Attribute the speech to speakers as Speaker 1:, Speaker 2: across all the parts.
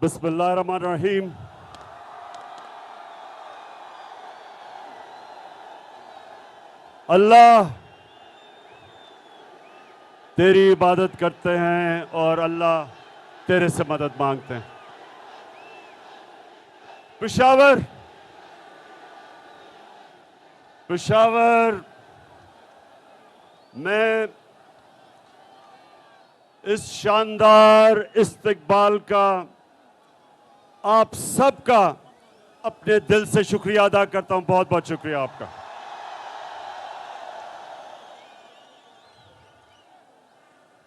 Speaker 1: बिस्मिल्लाहिर्रहमानिर्रहीम। अल्लाह तेरी इबादत करते हैं और अल्लाह तेरे से मदद मांगते हैं। पेशावर में इस शानदार इस्तकबाल का आप सबका अपने दिल से शुक्रिया अदा करता हूं। बहुत बहुत शुक्रिया आपका।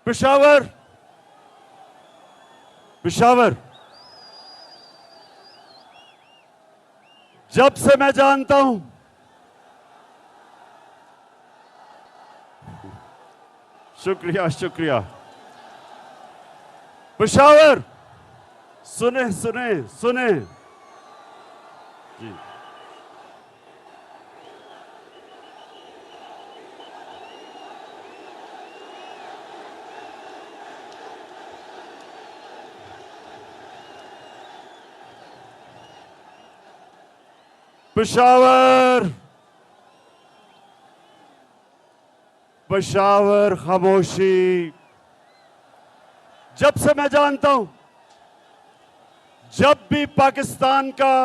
Speaker 1: पेशावर जब से मैं जानता हूं, शुक्रिया। पेशावर सुने जी। पेशावर खामोशी। जब से मैं जानता हूं, जब भी पाकिस्तान का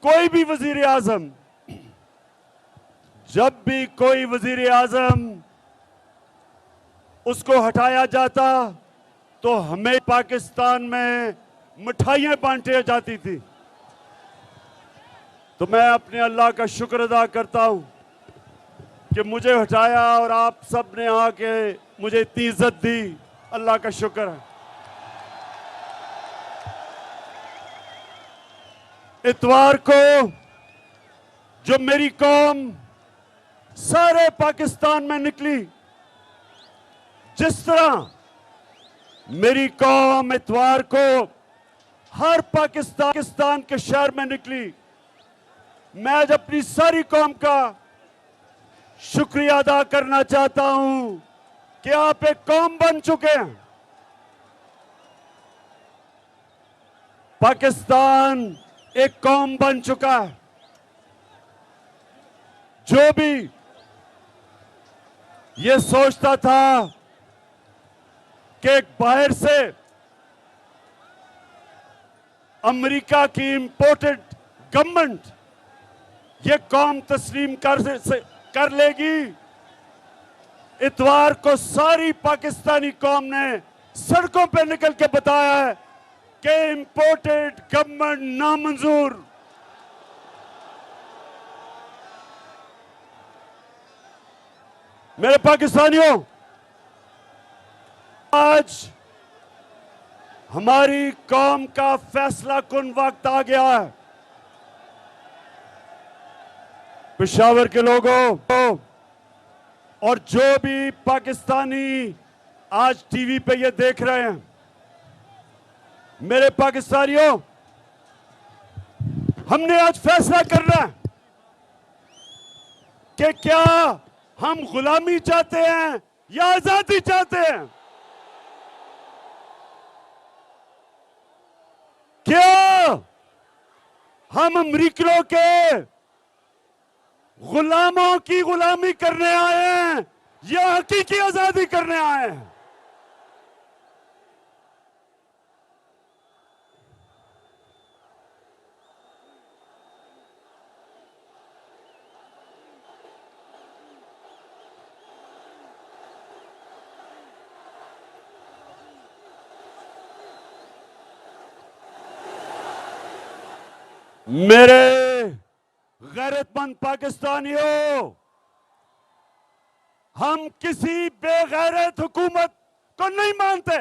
Speaker 1: कोई भी वजीर आजम उसको हटाया जाता तो हमें पाकिस्तान में मिठाइयां बांटी जाती थी। तो मैं अपने अल्लाह का शुक्र अदा करता हूं कि मुझे हटाया और आप सब ने आके मुझे इतनी इज्जत दी। अल्लाह का शुक्र है। इतवार को जो मेरी कौम सारे पाकिस्तान में निकली, जिस तरह मेरी कौम इतवार को हर पाकिस्तान के शहर में निकली, मैं आज अपनी सारी कौम का शुक्रिया अदा करना चाहता हूं कि आप एक कौम बन चुके हैं। पाकिस्तान एक कौम बन चुका है। जो भी ये सोचता था कि बाहर से अमेरिका की इंपोर्टेड गवर्नमेंट ये कौम तस्लीम कर लेगी, इतवार को सारी पाकिस्तानी कौम ने सड़कों पे निकल के बताया है कि इंपोर्टेड गवर्नमेंट नामंजूर। मेरे पाकिस्तानियों, आज हमारी कौम का फैसला कुन वक्त आ गया है। पेशावर के लोगों और जो भी पाकिस्तानी आज टीवी पे ये देख रहे हैं, मेरे पाकिस्तानियों, हमने आज फैसला करना है कि क्या हम गुलामी चाहते हैं या आजादी चाहते हैं। क्या हम अमेरिकियों के गुलामों की गुलामी करने आए हैं या हकीकी आजादी करने आए हैं। मेरे गैरतमंद पाकिस्तानियों, हम किसी बेगैरत हुकूमत को नहीं मानते।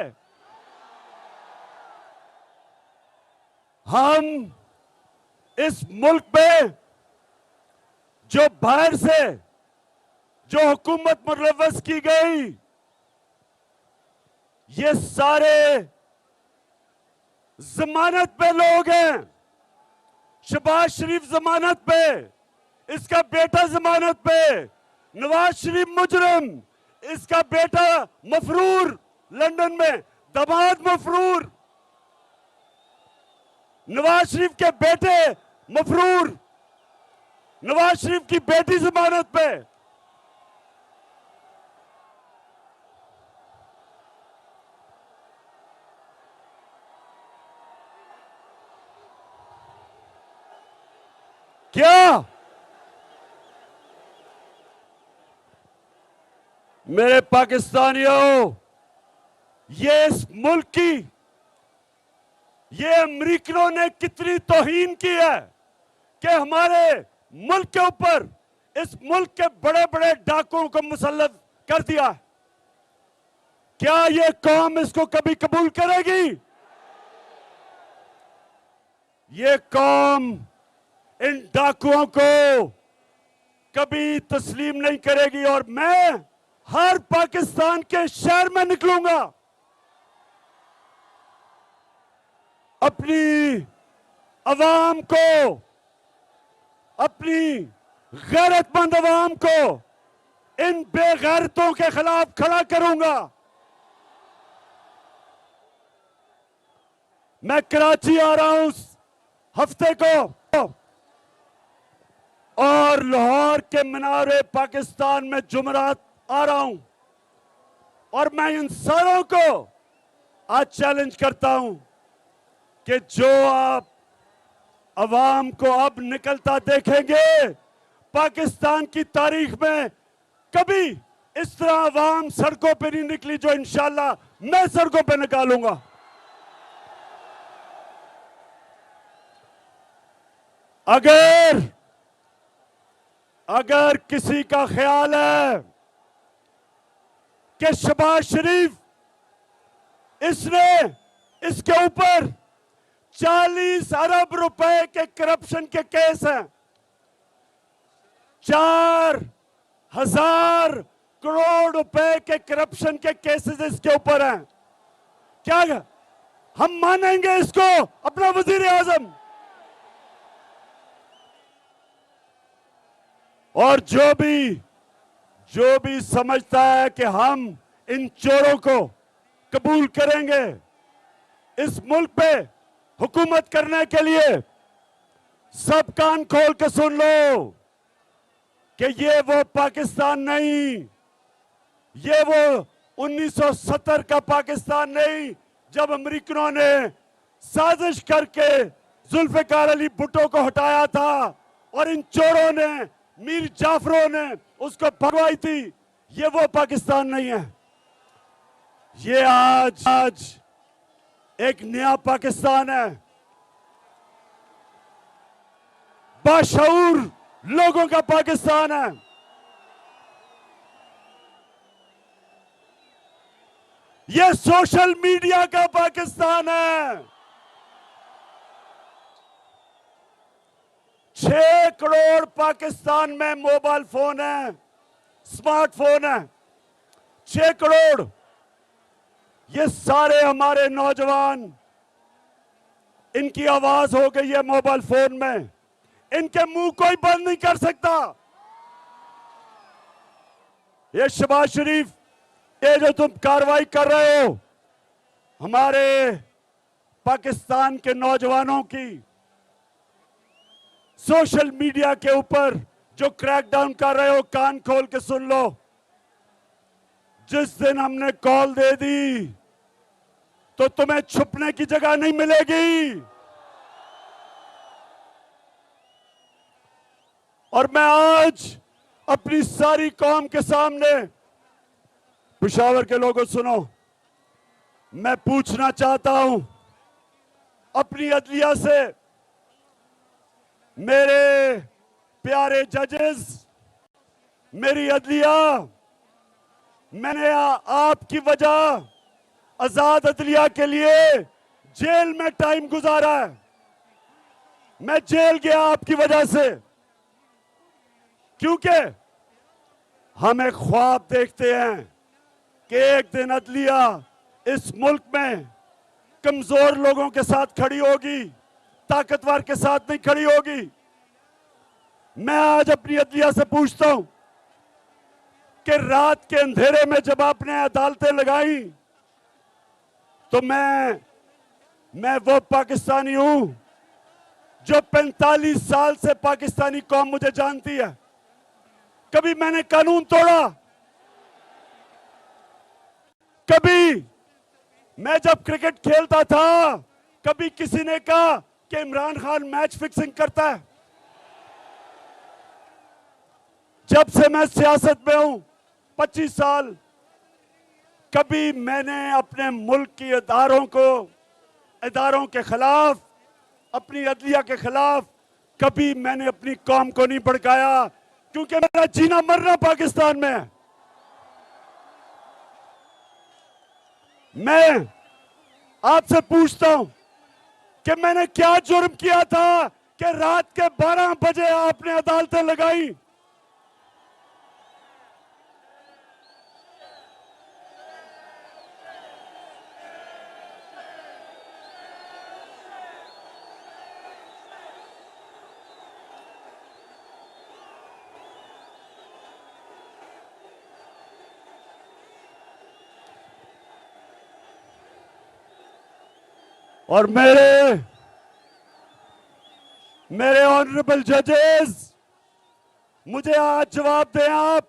Speaker 1: हम इस मुल्क में जो बाहर से जो हुकूमत मुलव्वस की गई, ये सारे जमानत पे लोग हैं। शहबाज शरीफ जमानत पे, इसका बेटा जमानत पे, नवाज शरीफ मुजरिम, इसका बेटा मफरूर लंदन में, दामाद मफरूर। नवाज शरीफ के बेटे मफरूर, नवाज शरीफ की बेटी जमानत पे, क्या मेरे पाकिस्तानियों, ये इस मुल्क की, ये अमरीकियों ने कितनी तौहीन की है कि हमारे मुल्क के ऊपर इस मुल्क के बड़े बड़े डाकुओं को मुसल्लत कर दिया। क्या ये कौम इसको कभी कबूल करेगी? ये कौम इन डाकुओं को कभी तस्लीम नहीं करेगी और मैं हर पाकिस्तान के शहर में निकलूंगा, अपनी अवाम को, अपनी गैरतमंद अवाम को इन बेगैरतों के खिलाफ खड़ा करूंगा। मैं कराची आ रहा हूं उस हफ्ते को और लाहौर के मीनारे पाकिस्तान में जुमरात आ रहा हूं और मैं इन सारों को आज चैलेंज करता हूं कि जो आप अवाम को अब निकलता देखेंगे, पाकिस्तान की तारीख में कभी इस तरह अवाम सड़कों पे नहीं निकली जो इंशाल्लाह मैं सड़कों पे निकालूंगा। अगर किसी का ख्याल है कि शहबाज शरीफ, इसने इसके ऊपर 40 अरब रुपए के करप्शन के केस हैं, 4,000 करोड़ रुपए के करप्शन के केसेस इसके ऊपर हैं, क्या हम मानेंगे इसको अपना वजीर आजम? और जो भी समझता है कि हम इन चोरों को कबूल करेंगे इस मुल्क पे हुकूमत करने के लिए, सब कान खोल के सुन लो कि ये वो पाकिस्तान नहीं, ये वो 1970 का पाकिस्तान नहीं जब अमरीकियों ने साजिश करके जुल्फिकार अली भुट्टो को हटाया था और इन चोरों ने, मीर जाफरों ने उसको भगवाई थी। ये वो पाकिस्तान नहीं है। ये आज एक नया पाकिस्तान है, बाशऊर लोगों का पाकिस्तान है। ये सोशल मीडिया का पाकिस्तान है। 6 करोड़ पाकिस्तान में मोबाइल फोन है, स्मार्टफोन है, 6 करोड़। ये सारे हमारे नौजवान, इनकी आवाज हो गई है मोबाइल फोन में, इनके मुंह कोई बंद नहीं कर सकता। ये शहबाज शरीफ, ये जो तुम कार्रवाई कर रहे हो हमारे पाकिस्तान के नौजवानों की, सोशल मीडिया के ऊपर जो क्रैकडाउन कर रहे हो, कान खोल के सुन लो। जिस दिन हमने कॉल दे दी तो तुम्हें छुपने की जगह नहीं मिलेगी। और मैं आज अपनी सारी कौम के सामने, पेशावर के लोगों सुनो, मैं पूछना चाहता हूं अपनी अदलिया से, मेरे प्यारे जजेस, मेरी अदलिया, मैंने आपकी वजह आजाद अदलिया के लिए जेल में टाइम गुजारा है। मैं जेल गया आपकी वजह से, क्योंकि हम एक ख्वाब देखते हैं कि एक दिन अदलिया इस मुल्क में कमजोर लोगों के साथ खड़ी होगी, ताकतवर के साथ नहीं खड़ी होगी। मैं आज अपनी अदलिया से पूछता हूं कि रात के अंधेरे में जब आपने अदालतें लगाई तो मैं वो पाकिस्तानी हूं जो 45 साल से पाकिस्तानी कौम मुझे जानती है, कभी मैंने कानून तोड़ा? कभी मैं जब क्रिकेट खेलता था, कभी किसी ने कहा कि इमरान खान मैच फिक्सिंग करता है? जब से मैं सियासत में हूं 25 साल, कभी मैंने अपने मुल्क की इदारों के खिलाफ, अपनी अदलिया के खिलाफ कभी मैंने अपनी कौम को नहीं भड़काया, क्योंकि मेरा जीना मरना पाकिस्तान में है। मैं आपसे पूछता हूं कि मैंने क्या जुर्म किया था कि रात के 12 बजे आपने अदालतें लगाई? और मेरे ऑनरेबल जजेस, मुझे आज जवाब दें आप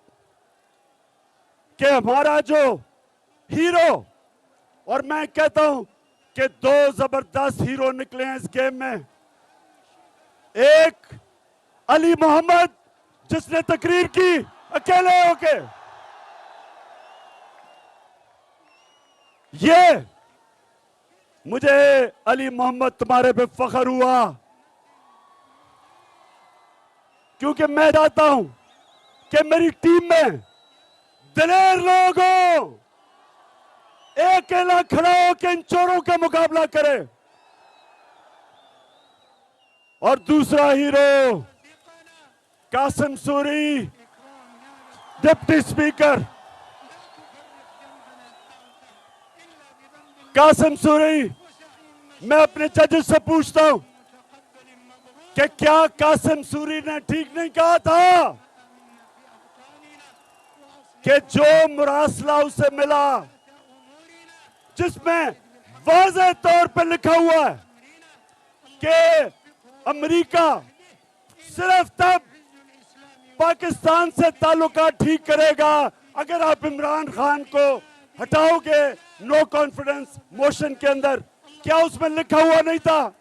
Speaker 1: कि हमारा जो हीरो, और मैं कहता हूं कि 2 जबरदस्त हीरो निकले हैं इस गेम में। एक अली मोहम्मद, जिसने तकरीर की अकेले होके, ये मुझे अली मोहम्मद तुम्हारे पे फख्र हुआ, क्योंकि मैं चाहता हूं कि मेरी टीम में दिलेर लोग हो, अकेला खड़ा होकर इन चोरों का मुकाबला करे। और दूसरा hero Qasim Suri, deputy speaker Qasim Suri, मैं अपने जजेस से पूछता हूं कि क्या कासिम सूरी ने ठीक नहीं कहा था कि जो मुरासला उसे मिला, जिसमें वाज़ेह तौर पर लिखा हुआ है कि अमेरिका सिर्फ तब पाकिस्तान से ताल्लुकात ठीक करेगा अगर आप इमरान खान को हटाओगे नो कॉन्फिडेंस मोशन के अंदर? क्या उसमें लिखा हुआ नहीं था?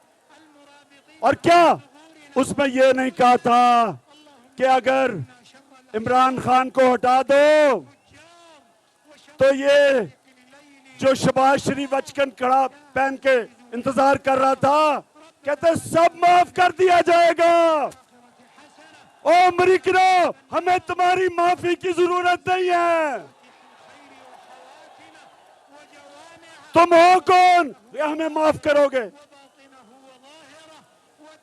Speaker 1: और क्या उसमें यह नहीं कहा था कि अगर इमरान खान को हटा दो तो ये जो शहबाज शरीफ अचकन कड़ा पहन के इंतजार कर रहा था, कहते सब माफ कर दिया जाएगा? ओ अमेरिकनों, हमें तुम्हारी माफी की जरूरत नहीं है। तुम हो कौन ये हमें माफ करोगे?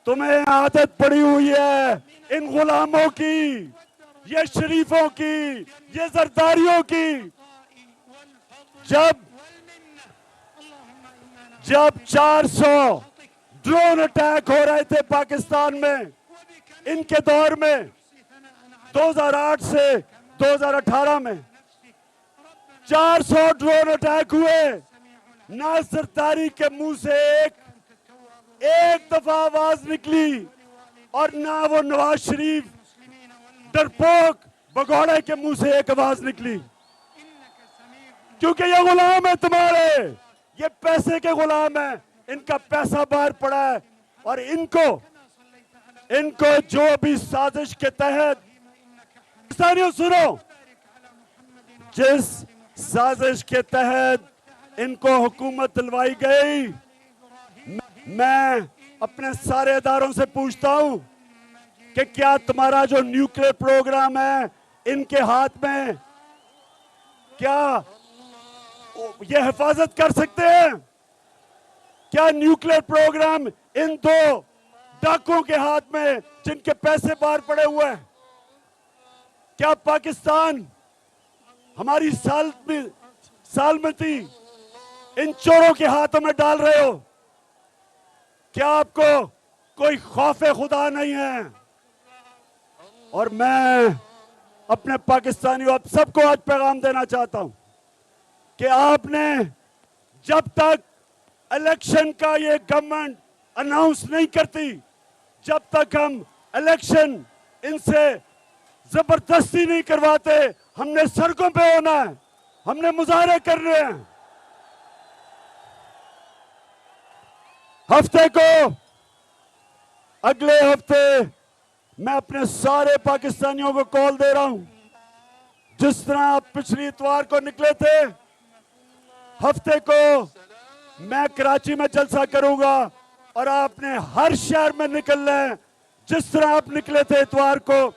Speaker 1: तुम्हें आदत पड़ी हुई है इन गुलामों की, ये शरीफों की, ये जरदारियों की। जब 400 ड्रोन अटैक हो रहे थे पाकिस्तान में, इनके दौर में 2008 से 2018 में 400 ड्रोन अटैक हुए, ना सरदारी के मुंह से एक दफा आवाज निकली, और ना वो नवाज शरीफ डरपोक भगौड़े के मुंह से एक आवाज निकली, क्योंकि ये गुलाम है तुम्हारे, ये पैसे के गुलाम है, इनका पैसा बाहर पड़ा है। और इनको जो भी साजिश के तहत, पाकिस्तानियों सुनो, जिस साजिश के तहत इनको हुकूमत दिलवाई गई, मैं अपने सारे इदारों से पूछता हूं कि क्या तुम्हारा जो न्यूक्लियर प्रोग्राम है इनके हाथ में, क्या ये हिफाजत कर सकते हैं? क्या न्यूक्लियर प्रोग्राम इन 2 डाकुओं के हाथ में, जिनके पैसे बाहर पड़े हुए हैं, क्या पाकिस्तान हमारी सालमती इन चोरों के हाथों में डाल रहे हो? क्या आपको कोई खौफे खुदा नहीं है? और मैं अपने पाकिस्तानियों, आप सबको आज पैगाम देना चाहता हूं कि आपने जब तक इलेक्शन का ये गवर्नमेंट अनाउंस नहीं करती, जब तक हम इलेक्शन इनसे जबरदस्ती नहीं करवाते, हमने सड़कों पे होना है, हमने मुजाहरे करने हैं। हफ्ते को, अगले हफ्ते मैं अपने सारे पाकिस्तानियों को कॉल दे रहा हूं, जिस तरह आप पिछली इतवार को निकले थे, हफ्ते को मैं कराची में जलसा करूंगा और आपने हर शहर में निकलना है, जिस तरह आप निकले थे इतवार को,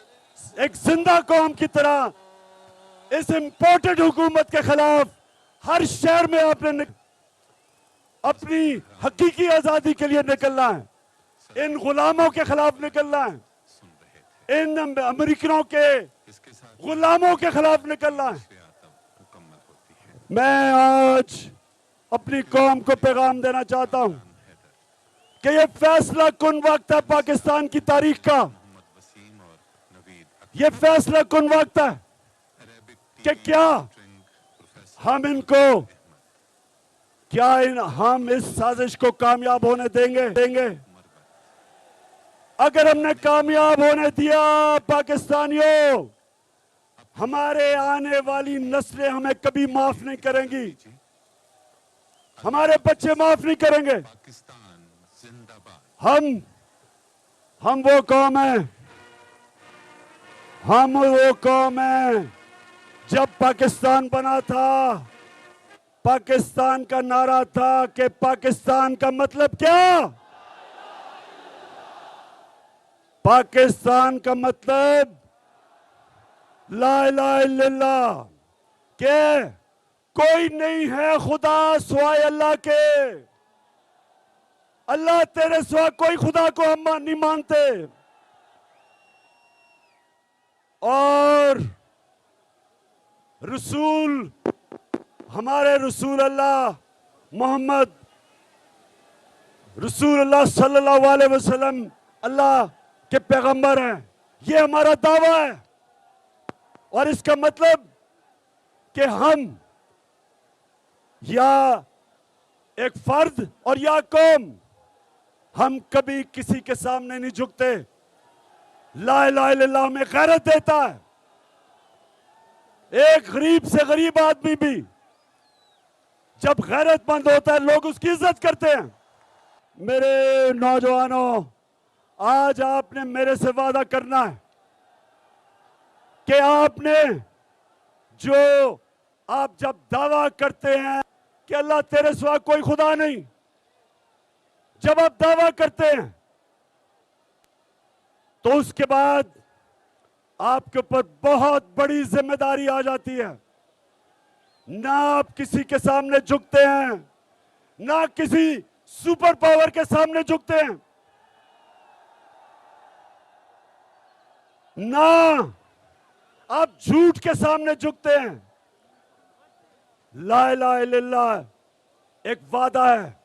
Speaker 1: एक जिंदा कौम की तरह इस इंपोर्टेड हुकूमत के खिलाफ हर शहर में आपने अपनी हकीकी आजादी के लिए निकलना है, इन गुलामों के खिलाफ निकलना है, इन अमेरिकनों के गुलामों के खिलाफ निकलना है। मैं आज अपनी कौम को पैगाम देना चाहता हूं कि ये फैसला कुन वक्त है पाकिस्तान की तारीख का, ये फैसला कुन वक्त है कि क्या हम इनको, हम इस साजिश को कामयाब होने देंगे। अगर हमने कामयाब होने दिया पाकिस्तानियों, हमारे आने वाली नस्लें हमें कभी माफ नहीं करेंगी, हमारे बच्चे माफ नहीं करेंगे। हम वो कौम है, हम वो कौम है, जब पाकिस्तान बना था, पाकिस्तान का नारा था कि पाकिस्तान का मतलब क्या? पाकिस्तान का मतलब ला इलाहा इल्लल्लाह, के कोई नहीं है खुदा सिवाय अल्लाह के, अल्लाह तेरे सिवा कोई खुदा को हम नहीं मानते। और रसूल, हमारे रसूल अल्लाह मोहम्मद रसूल अल्लाह सल्लल्लाहु अलैहि वसल्लम अल्लाह के पैगंबर हैं, ये हमारा दावा है। और इसका मतलब कि हम या एक फर्द और या कौम, हम कभी किसी के सामने नहीं झुकते। ला इलाहा इल्लल्लाह में गैरत देता है। एक गरीब से गरीब आदमी भी जब गैरतमंद होता है, लोग उसकी इज्जत करते हैं। मेरे नौजवानों, आज आपने मेरे से वादा करना है कि आपने जो आप जब दावा करते हैं कि अल्लाह तेरे सिवा कोई खुदा नहीं, जब आप दावा करते हैं तो उसके बाद आपके ऊपर बहुत बड़ी जिम्मेदारी आ जाती है। ना आप किसी के सामने झुकते हैं, ना किसी सुपर पावर के सामने झुकते हैं, ना आप झूठ के सामने झुकते हैं। ला इलाहा इल्लल्लाह एक वादा है,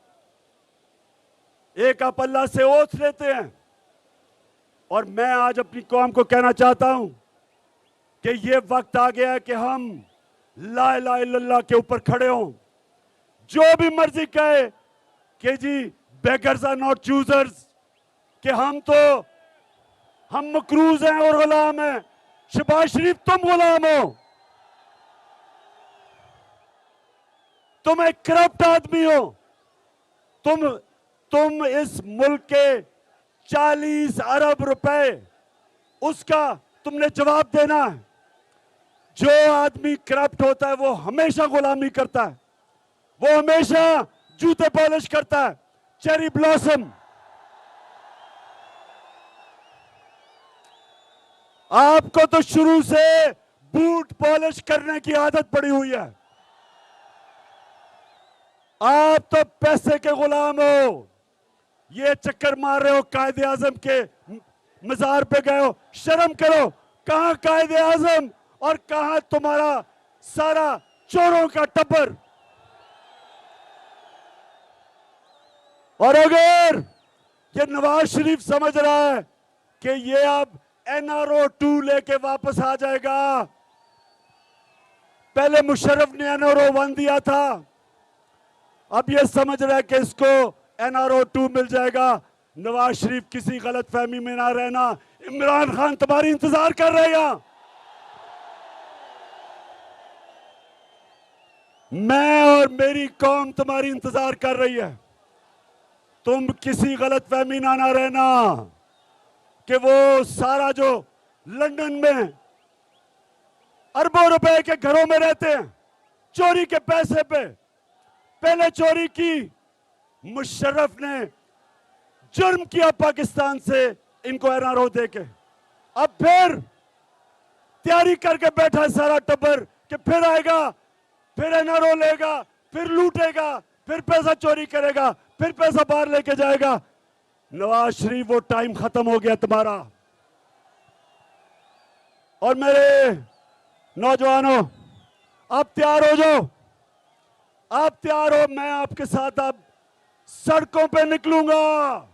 Speaker 1: एक आप अल्लाह से ओथ लेते हैं। और मैं आज अपनी कौम को कहना चाहता हूं कि ये वक्त आ गया है कि हम ला इलाहा इल्लल्लाह के ऊपर खड़े हों। जो भी मर्जी कहे कि जी बेगर्स आर नॉट चूजर्स, कि हम मकरूज हैं और गुलाम हैं। शहबाज शरीफ, तुम गुलाम हो, तुम एक करप्ट आदमी हो, तुम इस मुल्क के 40 अरब रुपए उसका तुमने जवाब देना है। जो आदमी करप्ट होता है वो हमेशा गुलामी करता है, वो हमेशा जूते पॉलिश करता है। चेरी ब्लॉसम, आपको तो शुरू से बूट पॉलिश करने की आदत पड़ी हुई है। आप तो पैसे के गुलाम हो। ये चक्कर मार रहे हो, कायदे आजम के मजार पे गए हो, शर्म करो। कहां कायदे आजम और कहां तुम्हारा सारा चोरों का टब्बर। और अगर ये नवाज शरीफ समझ रहा है कि ये अब NRO 2 लेके वापस आ जाएगा, पहले मुशर्रफ ने NRO 1 दिया था, अब ये समझ रहा है कि इसको NRO 2 मिल जाएगा। नवाज शरीफ किसी गलत फहमी में ना रहना, इमरान खान तुम्हारी इंतजार कर रहे हैं। मैं और मेरी कौम तुम्हारी इंतजार कर रही है। तुम किसी गलत फहमी ना रहना कि वो सारा जो लंदन में अरबों रुपए के घरों में रहते हैं चोरी के पैसे पे, पहले चोरी की, मुशर्रफ ने जुर्म किया पाकिस्तान से इनको एनआरओ देके, अब फिर तैयारी करके बैठा है सारा टब्बर कि फिर आएगा, फिर एनआरओ लेगा, फिर लूटेगा, फिर पैसा चोरी करेगा, फिर पैसा बाहर लेके जाएगा। नवाज शरीफ वो टाइम खत्म हो गया तुम्हारा। और मेरे नौजवानों, आप तैयार हो जाओ, आप तैयार हो, मैं आपके साथ अब सड़कों पे निकलूंगा,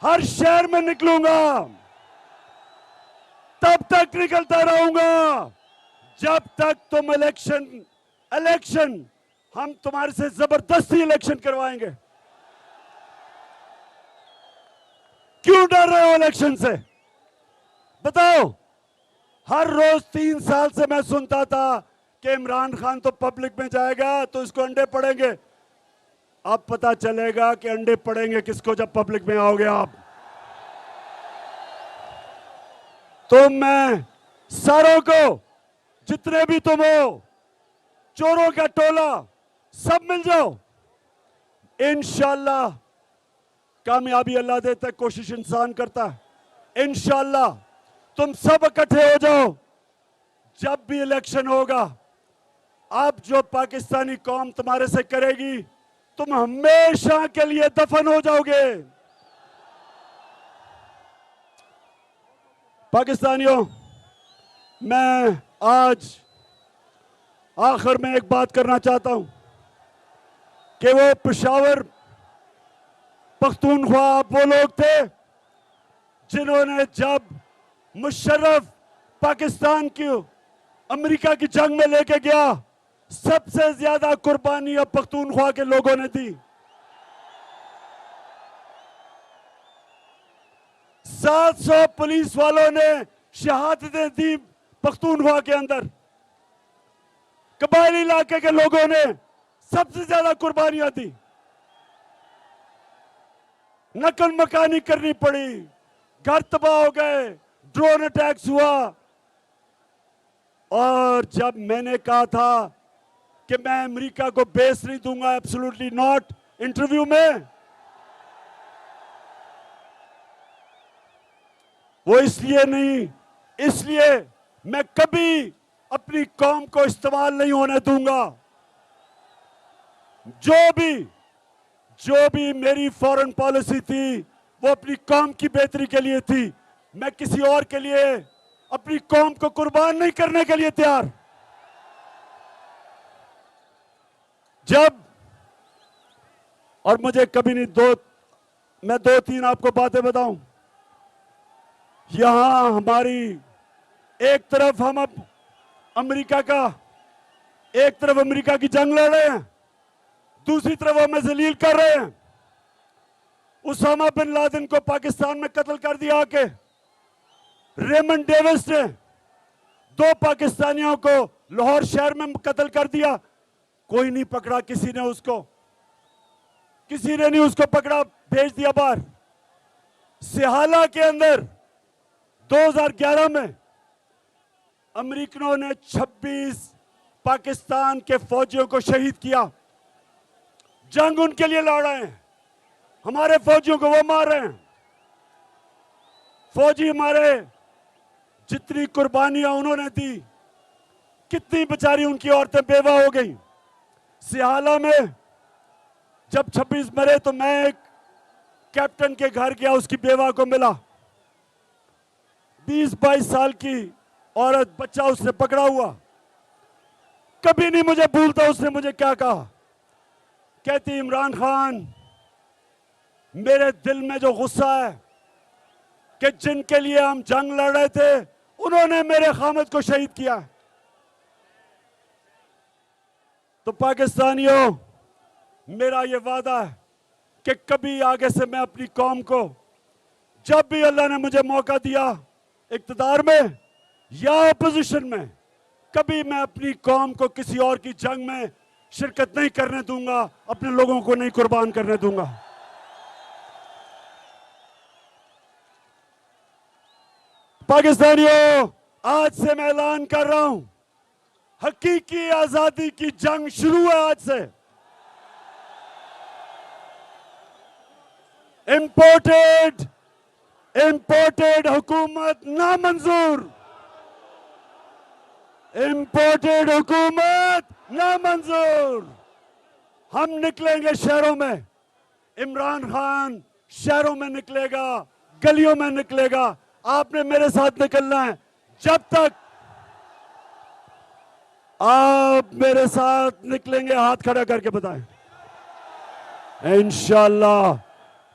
Speaker 1: हर शहर में निकलूंगा, तब तक निकलता रहूंगा जब तक तुम इलेक्शन हम तुम्हारे से जबरदस्ती इलेक्शन करवाएंगे। क्यों डर रहे हो इलेक्शन से? बताओ। हर रोज 3 साल से मैं सुनता था कि इमरान खान तो पब्लिक में जाएगा तो इसको अंडे पड़ेंगे। अब पता चलेगा कि अंडे पड़ेंगे किसको जब पब्लिक में आओगे आप। तो मैं सारों को, जितने भी तुम हो, चोरों का टोला, सब मिल जाओ। इंशाअल्लाह कामयाबी अल्लाह देता है, कोशिश इंसान करता है। इंशाअल्लाह तुम सब इकट्ठे हो जाओ। जब भी इलेक्शन होगा, अब जो पाकिस्तानी कौम तुम्हारे से करेगी, तुम हमेशा के लिए दफन हो जाओगे। पाकिस्तानियों, मैं आज आखिर में एक बात करना चाहता हूं कि वो पेशावर पख्तूनख्वा वो लोग थे जिन्होंने जब मुशर्रफ पाकिस्तान की अमेरिका की जंग में लेके गया, सबसे ज्यादा कुर्बानी अब पख्तूनख्वा के लोगों ने दी। 700 पुलिस वालों ने शहादतें दी पख्तूनख्वा के अंदर। कबायली इलाके के लोगों ने सबसे ज्यादा कुर्बानियां दी। नकल मकानी करनी पड़ी, घर तबाह हो गए, ड्रोन अटैक्स हुआ। और जब मैंने कहा था कि मैं अमेरिका को बेस नहीं दूंगा, एब्सोल्युटली नॉट, इंटरव्यू में, वो इसलिए नहीं, इसलिए मैं कभी अपनी कौम को इस्तेमाल नहीं होने दूंगा। जो भी मेरी फॉरेन पॉलिसी थी वो अपनी कौम की बेहतरी के लिए थी। मैं किसी और के लिए अपनी कौम को कुर्बान नहीं करने के लिए तैयार। जब, और मुझे कभी नहीं, मैं 2-3 आपको बातें बताऊं। यहां हमारी एक तरफ हम अब एक तरफ अमेरिका की जंग लड़ रहे हैं, दूसरी तरफ हमें जलील कर रहे हैं। उसामा बिन लादेन को पाकिस्तान में कत्ल कर दिया आके। रेमंड डेविस ने 2 पाकिस्तानियों को लाहौर शहर में कत्ल कर दिया, कोई नहीं पकड़ा, किसी ने नहीं उसको पकड़ा, भेज दिया बाहर। सिहाला के अंदर 2011 में अमेरिकनों ने 26 पाकिस्तान के फौजियों को शहीद किया। जंग उनके लिए लड़ रहे हैं, हमारे फौजियों को वो मार रहे हैं। फौजी हमारे, जितनी कुर्बानियां उन्होंने दी, कितनी बेचारी उनकी औरतें बेवा हो गई। सिहाला में जब 26 मरे तो मैं एक कैप्टन के घर गया, उसकी बेवा को मिला। 20-22 साल की औरत, बच्चा उसने पकड़ा हुआ। कभी नहीं मुझे भूलता उसने मुझे क्या कहा। कहती, इमरान खान, मेरे दिल में जो गुस्सा है कि जिनके लिए हम जंग लड़ रहे थे उन्होंने मेरे खामद को शहीद किया। तो पाकिस्तानियों, मेरा ये वादा है कि कभी आगे से मैं अपनी कौम को, जब भी अल्लाह ने मुझे मौका दिया इक्तदार में या अपोजिशन में, कभी मैं अपनी कौम को किसी और की जंग में शिरकत नहीं करने दूंगा, अपने लोगों को नहीं कुर्बान करने दूंगा। पाकिस्तानियों, आज से मैं ऐलान कर रहा हूं, हकीकी आजादी की जंग शुरू है आज से। इंपोर्टेड हुकूमत नामंजूर, इंपोर्टेड हुकूमत नामंजूर। हम निकलेंगे शहरों में, इमरान खान शहरों में निकलेगा, गलियों में निकलेगा। आपने मेरे साथ निकलना है। जब तक आप मेरे साथ निकलेंगे, हाथ खड़ा करके बताएं। इंशाअल्लाह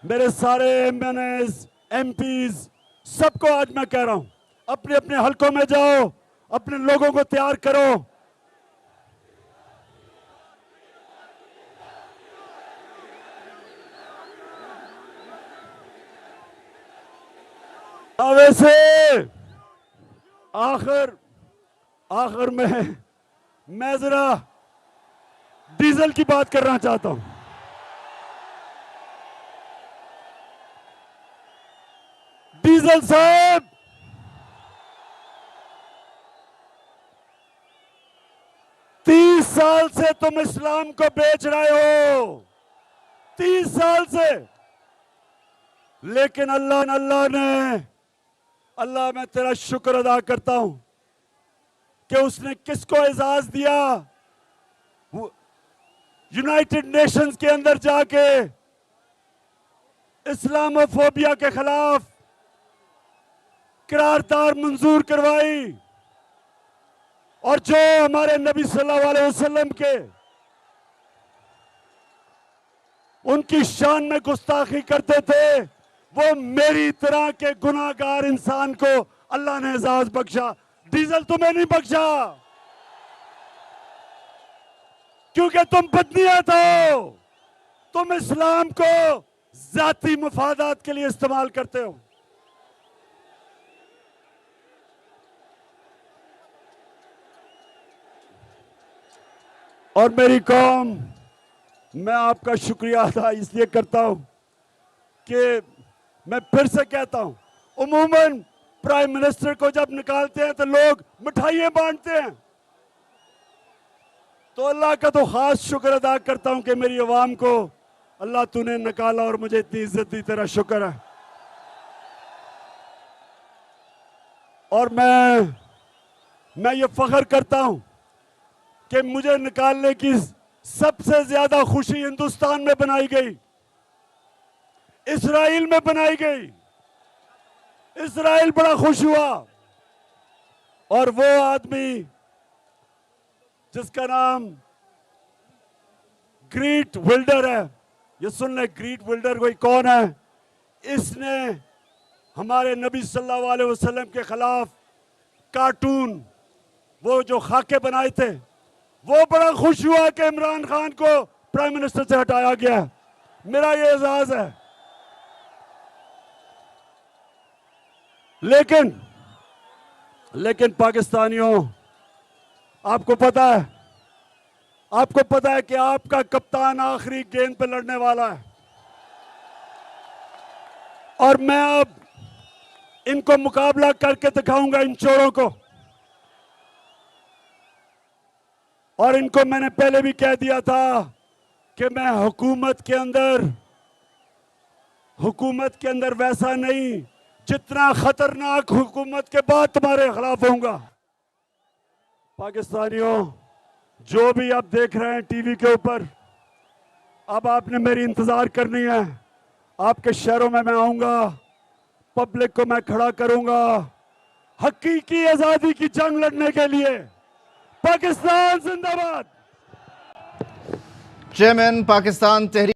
Speaker 1: मेरे सारे एमएनएस, एमपीज, सबको आज मैं कह रहा हूं, अपने अपने हलकों में जाओ, अपने लोगों को तैयार करो। वैसे आखिर में मैं जरा डीजल की बात करना चाहता हूं। डीजल साहब, तीस साल से तुम इस्लाम को बेच रहे हो, 30 साल से। लेकिन अल्लाह मैं तेरा शुक्र अदा करता हूं कि उसने किसको एजाज दिया, यूनाइटेड नेशंस के अंदर जाके इस्लामोफोबिया के खिलाफ करारदाद मंजूर करवाई, और जो हमारे नबी सल्लल्लाहु अलैहि वसल्लम के उनकी शान में गुस्ताखी करते थे, वो मेरी तरह के गुनाहगार इंसान को अल्लाह ने एजाज बख्शा। डीजल तुम्हें नहीं बख्शा, क्योंकि तुम बदनीयत हो, तुम इस्लाम को जाती मफादात के लिए इस्तेमाल करते हो। और मेरी कौम, मैं आपका शुक्रिया अदा इसलिए करता हूं कि मैं फिर से कहता हूं, उमूमन प्राइम मिनिस्टर को जब निकालते हैं तो लोग मिठाइयां बांटते हैं, तो अल्लाह का तो खास शुक्र अदा करता हूं कि मेरी आवाम को अल्लाह तूने निकाला और मुझे इतनी इज्जत दी, तेरा शुक्र है। और मैं ये फख्र करता हूं कि मुझे निकालने की सबसे ज्यादा खुशी हिंदुस्तान में बनाई गई, इजराइल में बनाई गई। इजराइल बड़ा खुश हुआ, और वो आदमी जिसका नाम ग्रीट विल्डर है, ये सुन ले, ग्रीट विल्डर कोई कौन है? इसने हमारे नबी सल्लल्लाहु अलैहि वसल्लम के खिलाफ कार्टून, वो जो खाके बनाए थे, वो बड़ा खुश हुआ कि इमरान खान को प्राइम मिनिस्टर से हटाया गया। मेरा ये एजाज है। लेकिन पाकिस्तानियों, आपको पता है कि आपका कप्तान आखिरी गेंद पे लड़ने वाला है, और मैं अब इनको मुकाबला करके दिखाऊंगा, इन चोरों को। और इनको मैंने पहले भी कह दिया था कि मैं हुकूमत के अंदर वैसा नहीं, जितना खतरनाक हुकूमत के बाद तुम्हारे खिलाफ होऊंगा। पाकिस्तानियों, जो भी आप देख रहे हैं टीवी के ऊपर, अब आपने मेरी इंतजार करनी है। आपके शहरों में मैं आऊंगा, पब्लिक को मैं खड़ा करूंगा, हकीकी आजादी की जंग लड़ने के लिए। पाकिस्तान जिंदाबाद।
Speaker 2: चेयरमैन पाकिस्तान तहरीक